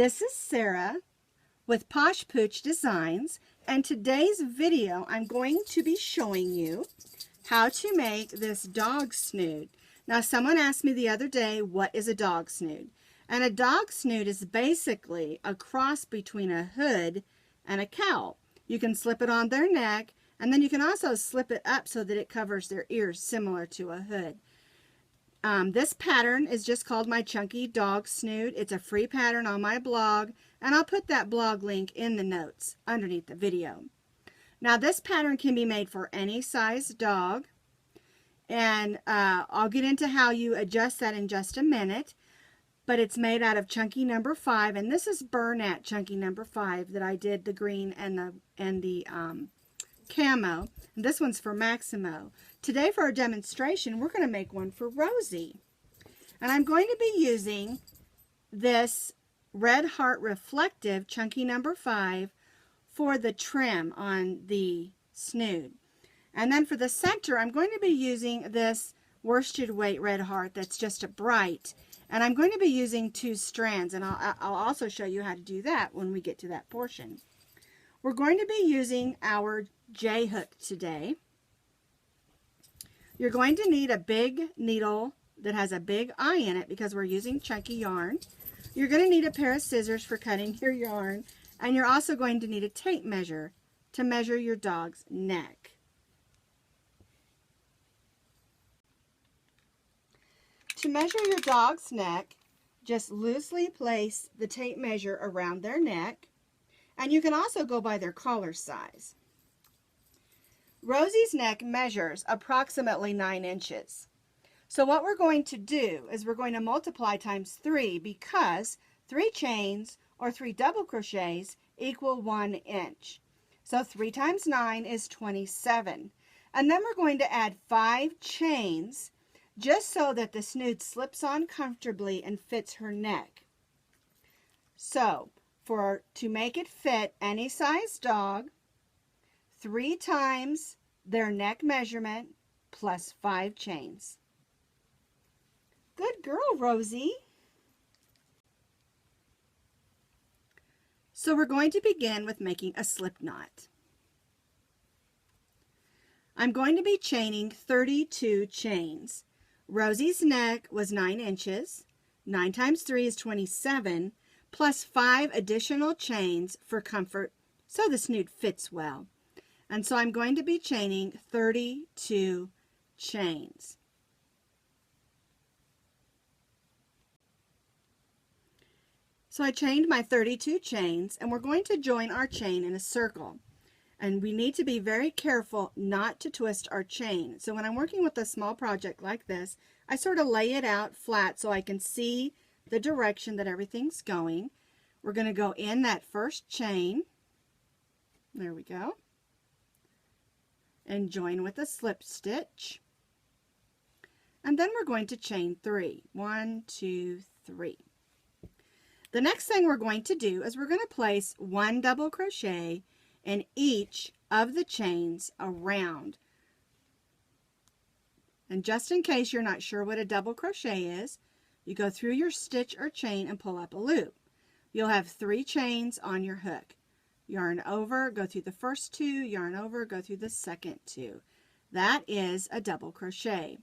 This is Sara with Posh Pooch Designs, and today's video I'm going to be showing you how to make this dog snood. Now, someone asked me the other day, what is a dog snood? And a dog snood is basically a cross between a hood and a cowl. You can slip it on their neck, and then you can also slip it up so that it covers their ears, similar to a hood. This pattern is just called my Chunky Dog Snood. It's a free pattern on my blog, and I'll put that blog link in the notes underneath the video. Now, this pattern can be made for any size dog, and I'll get into how you adjust that in just a minute, but it's made out of Chunky number 5, and this is Bernat Chunky number 5 that I did the green and the camo, and this one's for Maximo. Today for our demonstration, we're going to make one for Rosie, and I'm going to be using this Red Heart Reflective Chunky number 5 for the trim on the snood. And then for the center, I'm going to be using this worsted weight Red Heart that's just a bright, and I'm going to be using 2 strands, and I'll also show you how to do that when we get to that portion. We're going to be using our J hook today. You're going to need a big needle that has a big eye in it because we're using chunky yarn. You're going to need a pair of scissors for cutting your yarn, and you're also going to need a tape measure to measure your dog's neck. To measure your dog's neck, just loosely place the tape measure around their neck, and you can also go by their collar size. Rosie's neck measures approximately 9 inches. So what we're going to do is we're going to multiply times 3 because 3 chains or 3 double crochets equal 1 inch. So 3 times 9 is 27. And then we're going to add 5 chains just so that the snood slips on comfortably and fits her neck. So to make it fit any size dog, 3 times their neck measurement plus 5 chains. Good girl, Rosie. So we're going to begin with making a slip knot. I'm going to be chaining 32 chains. Rosie's neck was 9 inches. 9 times 3 is 27, plus 5 additional chains for comfort so the snood fits well. And so I'm going to be chaining 32 chains. So I chained my 32 chains, and we're going to join our chain in a circle. And we need to be very careful not to twist our chain. So when I'm working with a small project like this, I sort of lay it out flat so I can see the direction that everything's going. We're going to go in that first chain. There we go. And join with a slip stitch. And then we're going to chain 3. 1, 2, 3. The next thing we're going to do is we're going to place 1 double crochet in each of the chains around. And just in case you're not sure what a double crochet is, you go through your stitch or chain and pull up a loop. You'll have 3 chains on your hook. Yarn over, go through the first 2, yarn over, go through the second 2. That is a double crochet.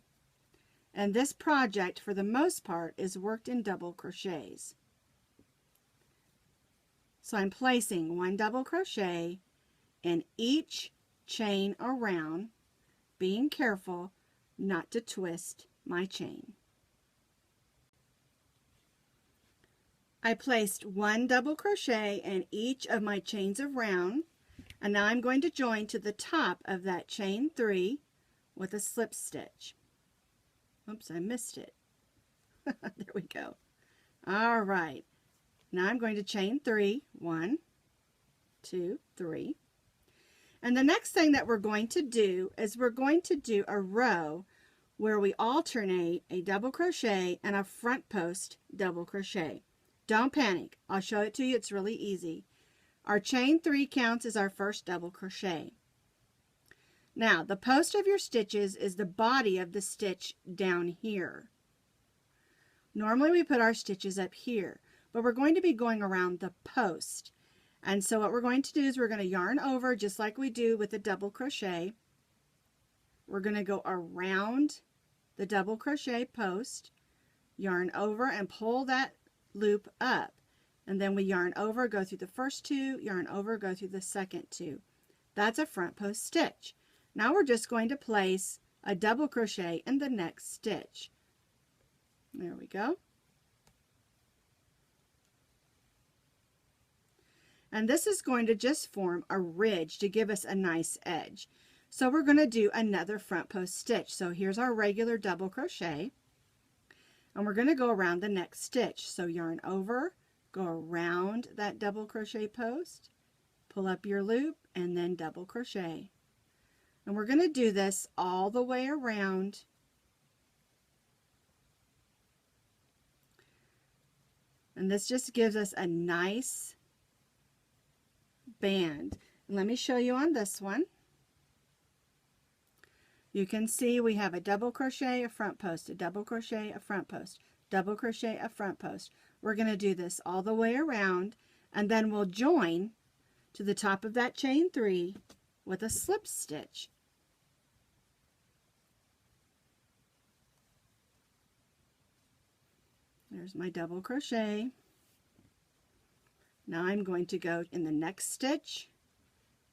And this project, for the most part, is worked in double crochets. So I'm placing 1 double crochet in each chain around, being careful not to twist my chain. I placed 1 double crochet in each of my chains around, and now I'm going to join to the top of that chain 3 with a slip stitch. Oops, I missed it. There we go. All right. Now I'm going to chain 3. 1, 2, 3. And the next thing that we're going to do is we're going to do a row where we alternate a double crochet and a front post double crochet. Don't panic. I'll show it to you. It's really easy. Our chain 3 counts as our first double crochet. Now, the post of your stitches is the body of the stitch down here. Normally we put our stitches up here. but we're going to be going around the post. And so what we're going to do is we're going to yarn over just like we do with the double crochet. We're going to go around the double crochet post, yarn over and pull that loop up. And then we yarn over, go through the first two, yarn over, go through the second two. That's a front post stitch. Now we're just going to place a double crochet in the next stitch. There we go. And this is going to just form a ridge to give us a nice edge. So we're going to do another front post stitch. So here's our regular double crochet. And we're going to go around the next stitch. So yarn over, go around that double crochet post, pull up your loop, and then double crochet. And we're going to do this all the way around. And this just gives us a nice band. And let me show you on this one. You can see we have a double crochet, a front post, a double crochet, a front post, double crochet, a front post. We're going to do this all the way around, and then we'll join to the top of that chain 3 with a slip stitch. There's my double crochet. Now I'm going to go in the next stitch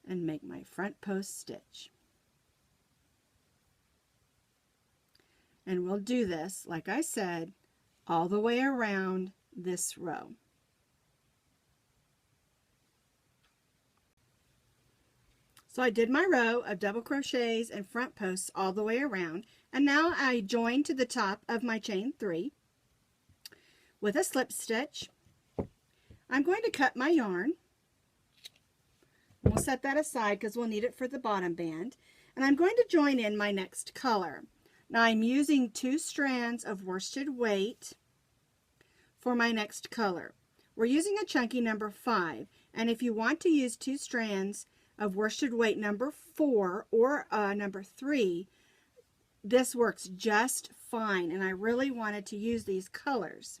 and make my front post stitch. And we'll do this, like I said, all the way around this row. So I did my row of double crochets and front posts all the way around, and now I join to the top of my chain 3 with a slip stitch. I'm going to cut my yarn. We'll set that aside because we'll need it for the bottom band. And I'm going to join in my next color. Now I'm using 2 strands of worsted weight for my next color. We're using a chunky number 5, and if you want to use 2 strands of worsted weight number 4 or number 3, this works just fine, and I really wanted to use these colors.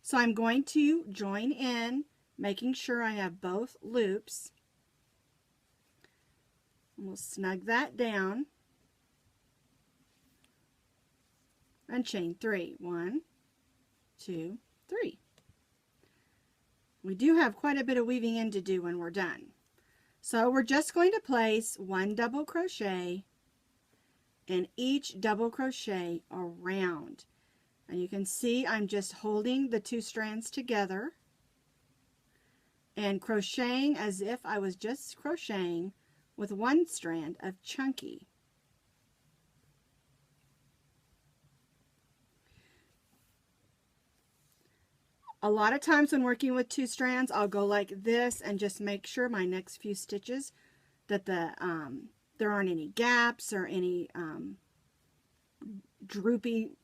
So I'm going to join in, making sure I have both loops. And we'll snug that down. And chain 3. 1, 2, 3. We do have quite a bit of weaving in to do when we're done. So we're just going to place 1 double crochet in each double crochet around. And you can see I'm just holding the 2 strands together and crocheting as if I was just crocheting with 1 strand of chunky. A lot of times when working with 2 strands, I'll go like this and just make sure my next few stitches that there aren't any gaps or any droopiness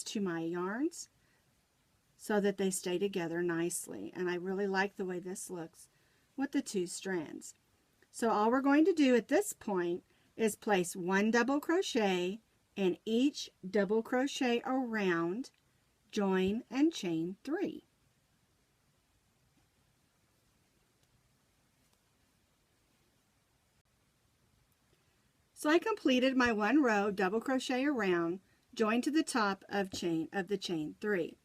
to my yarns, so that they stay together nicely. And I really like the way this looks with the 2 strands. So all we're going to do at this point is place 1 double crochet in each double crochet around, join, and chain 3. So I completed my 1 row double crochet around, join to the top of the chain 3.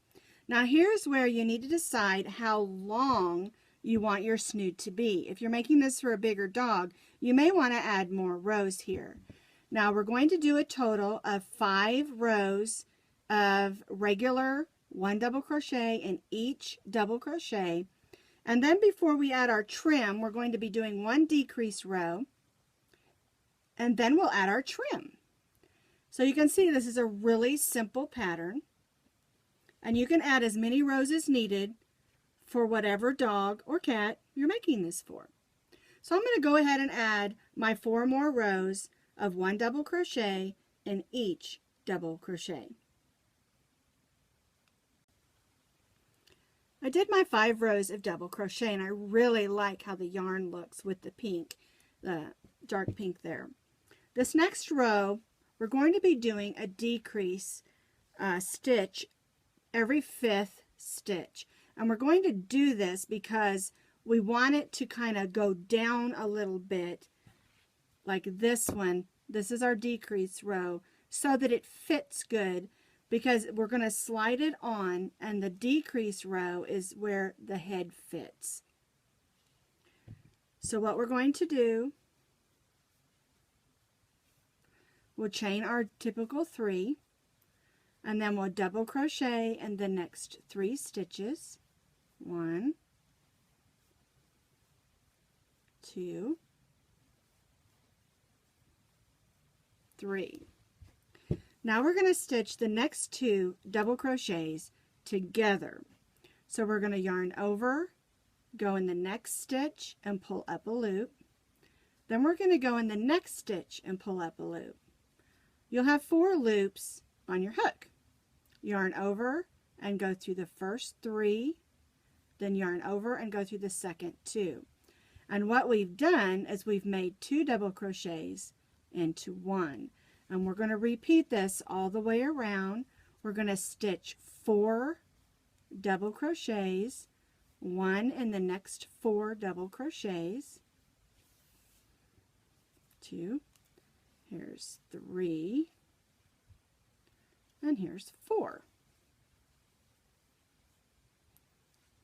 Now here's where you need to decide how long you want your snood to be. If you're making this for a bigger dog, you may want to add more rows here. Now we're going to do a total of 5 rows of regular 1 double crochet in each double crochet, and then before we add our trim, we're going to be doing 1 decrease row, and then we'll add our trim. So you can see this is a really simple pattern, and you can add as many rows as needed for whatever dog or cat you're making this for. So I'm going to go ahead and add my 4 more rows of 1 double crochet in each double crochet. I did my 5 rows of double crochet, and I really like how the yarn looks with the pink, the dark pink there. This next row, we're going to be doing a decrease stitch every 5th stitch. And we're going to do this because we want it to kind of go down a little bit, like this one. This is our decrease row, so that it fits good, because we're going to slide it on, and the decrease row is where the head fits. So what we're going to do, we'll chain our typical 3, and then we'll double crochet in the next 3 stitches. 1, 2, 3. Now we're going to stitch the next 2 double crochets together. So we're going to yarn over, go in the next stitch and pull up a loop. Then we're going to go in the next stitch and pull up a loop. You'll have 4 loops on your hook. Yarn over and go through the first 3, then yarn over and go through the second 2. And what we've done is we've made 2 double crochets into 1. And we're going to repeat this all the way around. We're going to stitch 4 double crochets, 1 in the next 4 double crochets, 2, here's 3, and here's 4.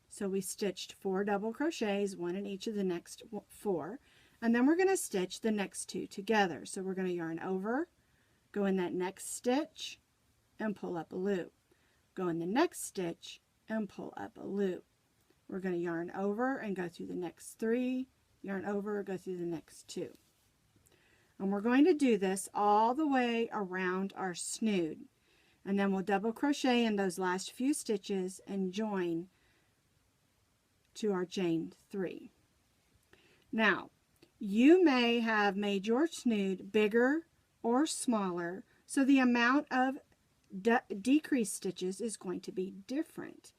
So we stitched 4 double crochets, 1 in each of the next 4, and then we're going to stitch the next 2 together. So we're going to yarn over, go in that next stitch and pull up a loop. Go in the next stitch and pull up a loop. We're going to yarn over and go through the next 3, yarn over, go through the next 2. And we're going to do this all the way around our snood. And then we'll double crochet in those last few stitches and join to our chain 3. Now, you may have made your snood bigger or smaller, so the amount of decrease stitches is going to be different.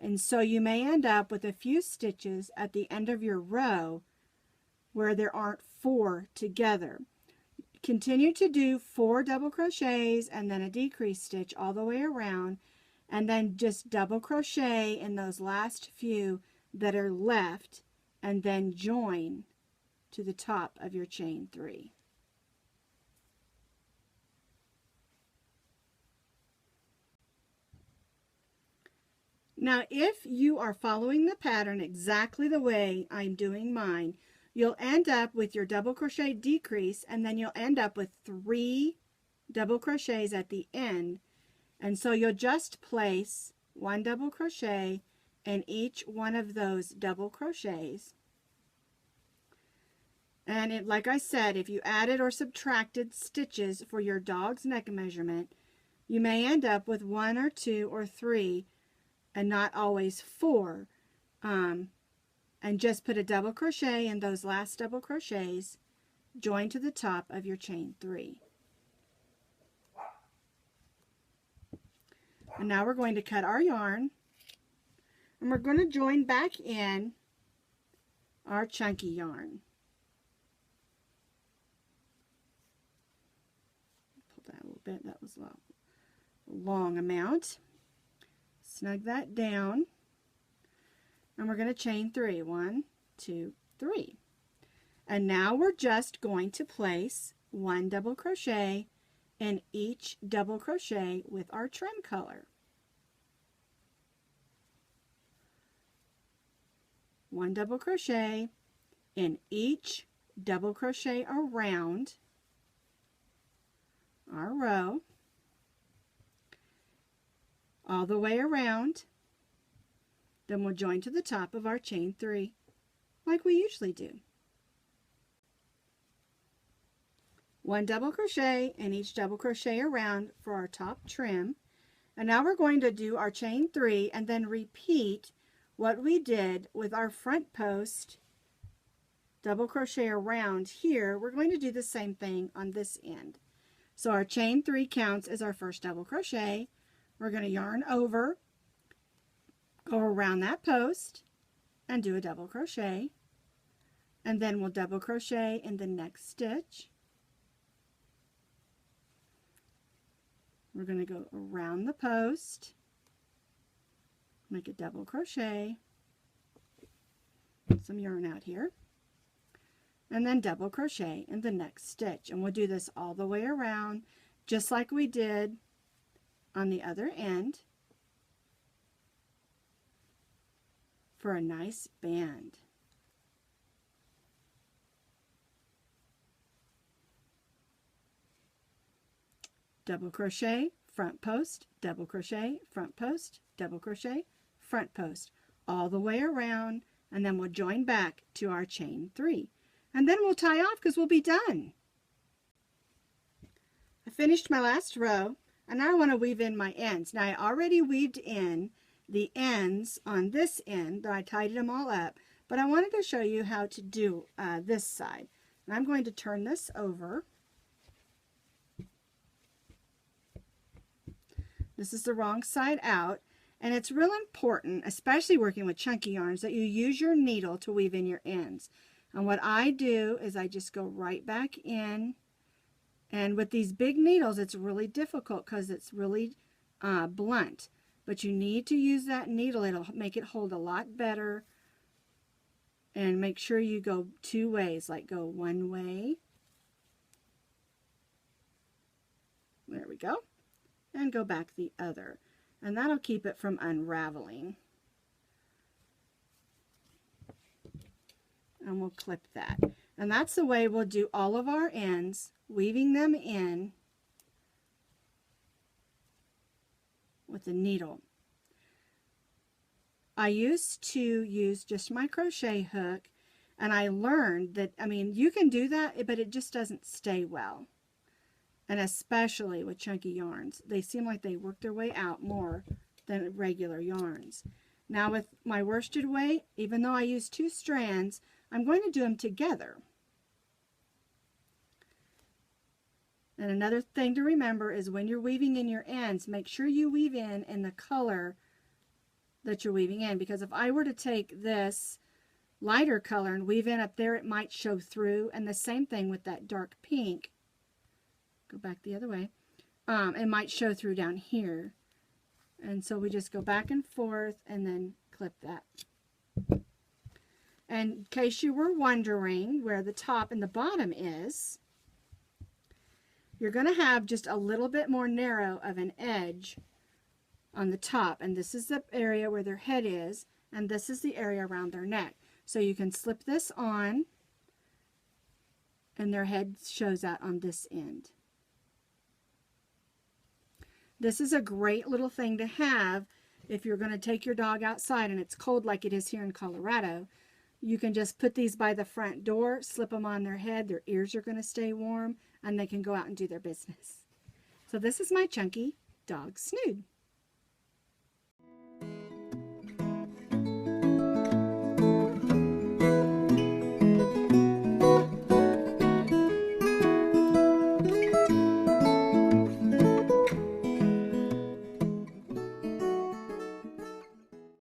And so you may end up with a few stitches at the end of your row where there aren't 4 together. Continue to do 4 double crochets and then a decrease stitch all the way around, and then just double crochet in those last few that are left, and then join to the top of your chain 3. Now, if you are following the pattern exactly the way I'm doing mine, you'll end up with your double crochet decrease, and then you'll end up with 3 double crochets at the end. And so you'll just place 1 double crochet in each one of those double crochets. And like I said, if you added or subtracted stitches for your dog's neck measurement, you may end up with 1 or 2 or 3 and not always 4. And just put a double crochet in those last double crochets, join to the top of your chain 3. And now we're going to cut our yarn, and we're going to join back in our chunky yarn. Pull that a little bit, that was a long amount. Snug that down. And we're going to chain 3. 1, 2, 3. And now we're just going to place 1 double crochet in each double crochet with our trim color. 1 double crochet in each double crochet around our row, all the way around. Then we'll join to the top of our chain 3 like we usually do. 1 double crochet in each double crochet around for our top trim. And now we're going to do our chain 3 and then repeat what we did with our front post double crochet around here. We're going to do the same thing on this end. So our chain 3 counts as our first double crochet. We're going to yarn over, go around that post and do a double crochet, and then we'll double crochet in the next stitch. We're going to go around the post, make a double crochet, some yarn out here, and then double crochet in the next stitch. And we'll do this all the way around, just like we did on the other end, for a nice band. Double crochet, front post, double crochet, front post, double crochet, front post, all the way around, and then we'll join back to our chain 3. And then we'll tie off because we'll be done. I finished my last row, and now I want to weave in my ends. Now I already weaved in the ends on this end, I tidied them all up, but I wanted to show you how to do this side. And I'm going to turn this over. This is the wrong side out, and it's real important, especially working with chunky yarns, that you use your needle to weave in your ends. And what I do is I just go right back in, and with these big needles it's really difficult because it's really blunt, but you need to use that needle. It'll make it hold a lot better. And make sure you go 2 ways, like go 1 way, there we go, and go back the other, and that'll keep it from unraveling. And we'll clip that, and that's the way we'll do all of our ends, weaving them in with the needle. I used to use just my crochet hook, and I learned that, I mean, you can do that, but it just doesn't stay well. And especially with chunky yarns, they seem like they work their way out more than regular yarns. Now with my worsted weight, even though I use 2 strands, I'm going to do them together. And another thing to remember is when you're weaving in your ends, make sure you weave in the color that you're weaving in, because if I were to take this lighter color and weave in up there, it might show through. And the same thing with that dark pink. Go back the other way. It might show through down here. And so we just go back and forth and then clip that. And in case you were wondering where the top and the bottom is, you're going to have just a little bit more narrow of an edge on the top, and this is the area where their head is, and this is the area around their neck. So you can slip this on, and their head shows out on this end. This is a great little thing to have if you're going to take your dog outside and it's cold like it is here in Colorado. You can just put these by the front door, slip them on their head, their ears are going to stay warm, and they can go out and do their business. So this is my chunky dog Snood.